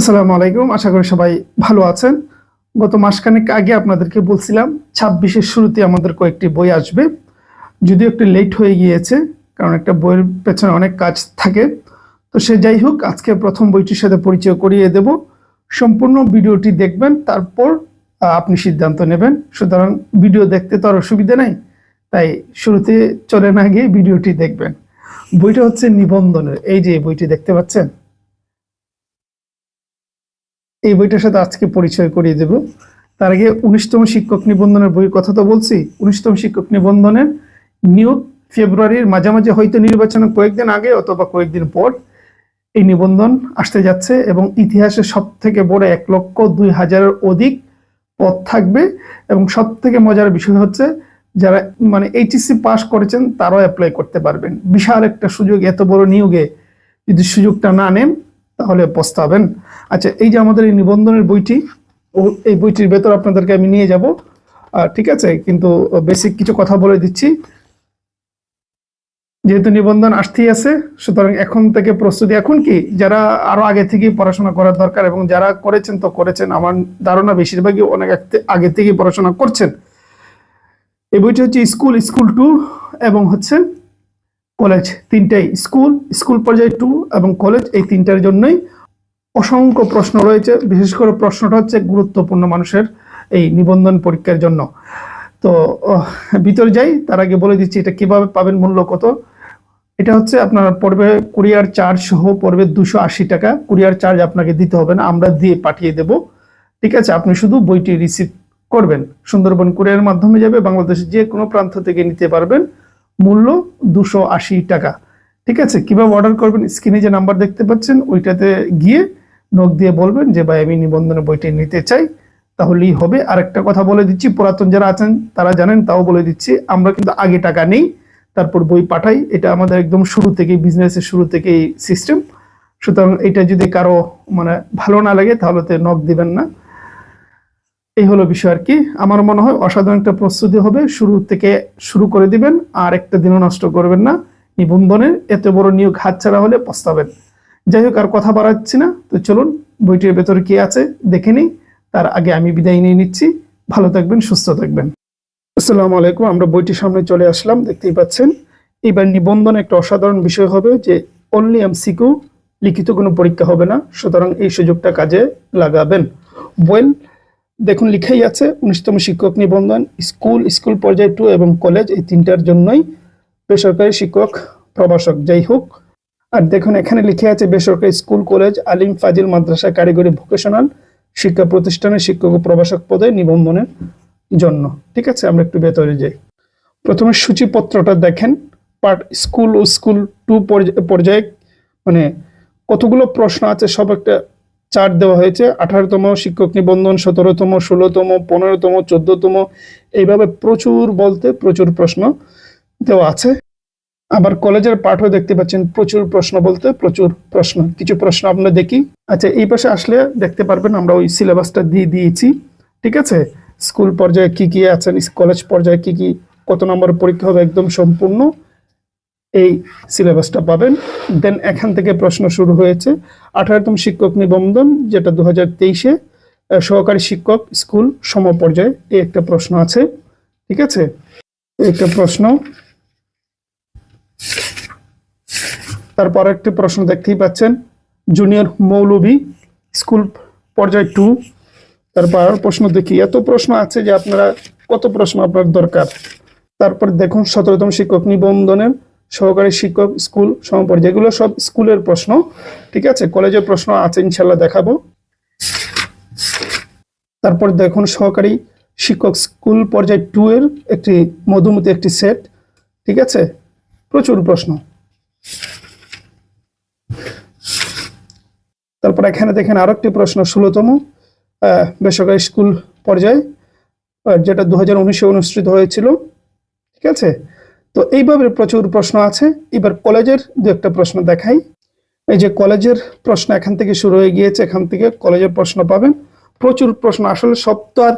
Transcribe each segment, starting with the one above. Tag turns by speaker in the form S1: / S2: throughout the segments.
S1: আসসালামু আলাইকুম। আশা করি সবাই ভালো আছেন। গত মাসখানেক আগে আপনাদেরকে বলছিলাম 26-এর শুরুতে আমাদের কয়েকটি বই আসবে, যদিও একটু লেট হয়ে গিয়েছে, কারণ একটা বইয়ের পেছনে অনেক কাজ থাকে। তো সে যাই হোক, আজকে প্রথম বইটির সাথে পরিচয় করিয়ে দেব। সম্পূর্ণ ভিডিওটি দেখবেন, তারপর আপনি সিদ্ধান্ত নেবেন। সুতরাং ভিডিও দেখতে তো আর অসুবিধা নেই, তাই শুরুতে চলে না গিয়ে ভিডিওটি দেখবেন। বইটা হচ্ছে নিবন্ধনের। এই যে বইটি দেখতে পাচ্ছেন, এই বইটার সাথে আজকে পরিচয় করিয়ে দেব। তার আগে 19তম শিক্ষক নিবন্ধনের বইয়ের কথা তো বলছি। 19তম শিক্ষক নিবন্ধনের নিয়োগ ফেব্রুয়ারির মাঝামাঝি, হয়তো নির্বাচনের কয়েকদিন আগে অথবা কয়েকদিন পর এই নিবন্ধন আসতে যাচ্ছে, এবং ইতিহাসে সব থেকে বড় 1,02,000-এর অধিক পদ থাকবে। এবং সব থেকে মজার বিষয় হচ্ছে, যারা এইচএসসি পাস করেছেন তারাও অ্যাপ্লাই করতে পারবেন। বিশাল একটা সুযোগ। এত বড় নিয়োগে যদি সুযোগটা না নেন তাহলে পস্তাবেন। আচ্ছা, এই যে আমাদের এই নিবন্ধনের বইটি, এই বইটির ভেতর আপনাদেরকে আমি নিয়ে যাব, ঠিক আছে? কিন্তু বেসিক কিছু কথা বলে দিচ্ছি। যেহেতু নিবন্ধন আসতেই আছে, সুতরাং এখন থেকে প্রস্তুতি। এখন কি, যারা আরো আগে থেকে পড়াশোনা করার দরকার, এবং যারা করেছেন তো করেছেন, আমার ধারণা বেশিরভাগই অনেক আগে থেকে পড়াশোনা করছেন। এই বইটি হচ্ছে স্কুল 2 এবং হচ্ছে কলেজ, তিনটাই। স্কুল পর্যায়ে 2 এবং কলেজ, এই তিনটার জন্যই অসংখ্য প্রশ্ন রয়েছে। বিশেষ করে প্রশ্নটা হচ্ছে গুরুত্বপূর্ণ মানুষের এই নিবন্ধন পরীক্ষার জন্য। তো ভিতরে যাই, তার আগে বলে দিচ্ছি এটা কিভাবে পাবেন, মূল্য কত। এটা হচ্ছে আপনার পড়বে কুরিয়ার চার্জ সহ পড়বে 280 টাকা। কুরিয়ার চার্জ আপনাকে দিতে হবে না, আমরা দিয়ে পাঠিয়ে দেব। ঠিক আছে, আপনি শুধু বইটি রিসিভ করবেন। সুন্দরবন কুরিয়ারের মাধ্যমে যাবে, বাংলাদেশের যে কোনো প্রান্ত থেকে নিতে পারবেন। মূল্য 280 টাকা। ঠিক আছে, কিভাবে অর্ডার করবেন, স্ক্রিনে যে নাম্বার দেখতে পাচ্ছেন ওইটাতে গিয়ে নক দিয়ে বলবেন যে ভাই আমি নিবন্ধনের বইটি নিতে চাই, তাহলেই হবে। আর একটা কথা বলে দিচ্ছি, পুরাতন যারা আছেন তারা জানেন, তাও বলে দিচ্ছি, আমরা কিন্তু আগে টাকা নেই তারপর বই পাঠাই। এটা আমাদের একদম শুরু থেকেই, বিজনেসের শুরু থেকেই সিস্টেম। সুতরাং এটা যদি কারো ভালো না লাগে তাহলে তো নক দিবেন না। এই হলো বিষয় আর কি। আমার মনে হয় অসাধারণ একটা প্রস্তুতি হবে। শুরু থেকে শুরু করে দিবেন, আর একটা দিনও নষ্ট করবেন না। নিবন্ধনের এত বড় নিয়োগ হাতছাড়া হলে পস্তাবেন। যাই হোক, আর কথা বাড়াচ্ছি না, তো চলুন বইটির ভেতরে কি আছে দেখে নিই। তার আগে আমি বিদায় নিয়ে নিচ্ছি। ভালো থাকবেন, সুস্থ থাকবেন। আসসালামু আলাইকুম। আমরা বইটির সামনে চলে আসলাম, দেখতেই পাচ্ছেন। এবার নিবন্ধন একটা অসাধারণ বিষয় হবে যে অনলি এমসিকিউ, লিখিত কোনো পরীক্ষা হবে না। সুতরাং এই সুযোগটা কাজে লাগাবেন। ওয়েল, দেখুন লিখাই আছে 19তম শিক্ষক নিবন্ধন স্কুল পর্যায়ে 2 এবং কলেজ, এই তিনটার জন্যই। বেসরকারি শিক্ষক প্রভাষক, যাই হোক। আর দেখুন এখানে লিখে আছে বেসরকারি স্কুল, কলেজ, আলিম, ফাজিল, মাদ্রাসা, কারিগরি, ভোকেশনাল শিক্ষা প্রতিষ্ঠানের শিক্ষক ও প্রভাষক পদে নিবন্ধনের জন্য। ঠিক আছে, আমরা একটু ভেতরে যাই। প্রথমে সূচিপত্রটা দেখেন। স্কুল 2 পর্যায়ে কতগুলো প্রশ্ন আছে সব একটা চার্ট দেওয়া হয়েছে। 18তম শিক্ষক নিবন্ধন, 17তম, 16তম, 15তম, 14তম, এইভাবে প্রচুর প্রশ্ন দেওয়া আছে। আবার কলেজের পাঠও দেখতে পাচ্ছেন, প্রচুর প্রশ্ন বলতে প্রচুর প্রশ্ন। কিছু প্রশ্ন আমরা দেখি। আচ্ছা, এই পাশে আসলে দেখতে পারবেন আমরা ওই সিলেবাসটা দিয়ে দিয়েছি। ঠিক আছে, স্কুল পর্যায়ে কি কি আছেন, কলেজ পর্যায়ে কি কি, কত নম্বর পরীক্ষা হবে, একদম সম্পূর্ণ এই সিলেবাসটা পাবেন। দেন এখান থেকে প্রশ্ন শুরু হয়েছে। 18তম শিক্ষক নিবন্ধন, যেটা 2023-এ সহকারী শিক্ষক স্কুল সমপর্যায়ে, এই একটা প্রশ্ন আছে। ঠিক আছে, একটা প্রশ্ন। তারপর একটা প্রশ্ন দেখতেই পাচ্ছেন, জুনিয়র মৌলভী স্কুল পর্যায়ে 2। তারপর প্রশ্ন দেখি, এত প্রশ্ন আছে যে আপনারা কত প্রশ্ন আপনার দরকার। তারপর দেখুন 17তম শিক্ষক নিবন্ধনের সহকারী শিক্ষক স্কুল সমপর্যায়ে, এগুলো সব স্কুলের প্রশ্ন। ঠিক আছে, কলেজের প্রশ্ন আছে ইনশাল্লাহ দেখাবো। তারপর দেখুন সহকারী শিক্ষক স্কুল পর্যায়ে 2 এর একটি মধুমতি একটি সেট। ঠিক আছে, প্রচুর প্রশ্ন। তারপর এখানে দেখেন আরো একটি প্রশ্ন, 16তম বেসরকারি স্কুল পর্যায়ে, যেটা 2019-এ অনুষ্ঠিত হয়েছিল। ঠিক আছে, তো এইভাবে প্রচুর প্রশ্ন আছে। এবার কলেজের দু একটা প্রশ্ন দেখাই। এই যে কলেজের প্রশ্ন এখান থেকে শুরু হয়ে গিয়েছে, এখান থেকে কলেজের প্রশ্ন পাবেন। প্রচুর প্রশ্ন, আসলে সব তো আর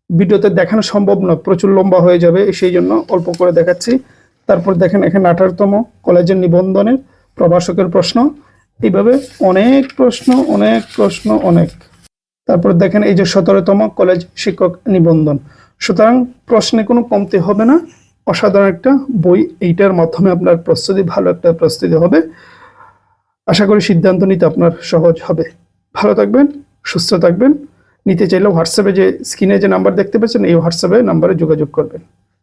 S1: ভিডিওতে দেখানো সম্ভব না, প্রচুর লম্বা হয়ে যাবে, সেই জন্য অল্প করে দেখাচ্ছি। তারপর দেখেন এখানে 18তম কলেজের নিবন্ধনের প্রভাষকের প্রশ্ন। এইভাবে অনেক প্রশ্ন অনেক। তারপর দেখেন এই যে 17তম কলেজ শিক্ষক নিবন্ধন। সুতরাং প্রশ্নে কোনো কমতি হবে না, অসাধারণ একটা বই। এইটার মাধ্যমে আপনার প্রস্তুতি, ভালো একটা প্রস্তুতি হবে। আশা করি সিদ্ধান্ত নিতে আপনার সহজ হবে। ভালো থাকবেন, সুস্থ থাকবেন। নিতে চাইলে হোয়াটসঅ্যাপে যে স্ক্রিনে যে নাম্বার দেখতে পাচ্ছেন, এই হোয়াটসঅ্যাপে নাম্বারে যোগাযোগ করবেন।